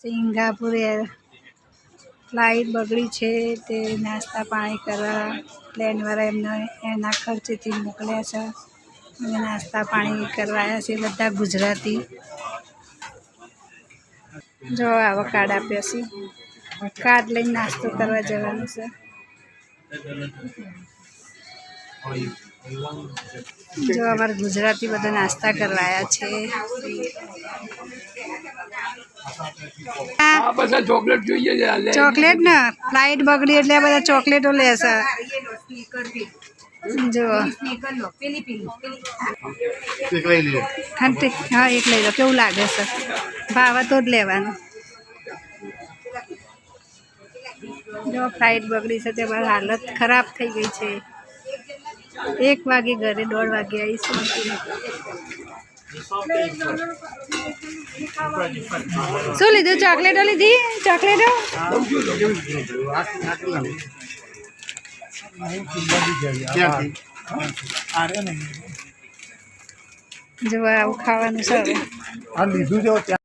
Singapore flight बगड़ी है ते नास्ता पाणी करवा प्लेनवाला एमने एना खर्चेथी मोकल्या छे अने नास्ता पाणी करवाया छे बधा गुजराती। जो आवा कार्ड आप्या छे कार्ड लईने नास्तो करवा जवानुं छे। जो अमर गुजराती बधा नास्ता करवाया छे। चॉकलेट જોઈએ चॉकलेट ना फ्लाइट बगड़ी એટલે બધા ચોકલેટો લેશે। जो हाँ एक लई लो केवुं लागे छे भावे तो ज लेवानुं। जो फ्लाइट बगड़ी छे ते हालत खराब थई गई छे। 1 वागे घरे 1:30 वागे आवीशुं। શું લીધું? ચોકલેટો લીધી? ચોકલેટો જો આવું ખાવાનું છે।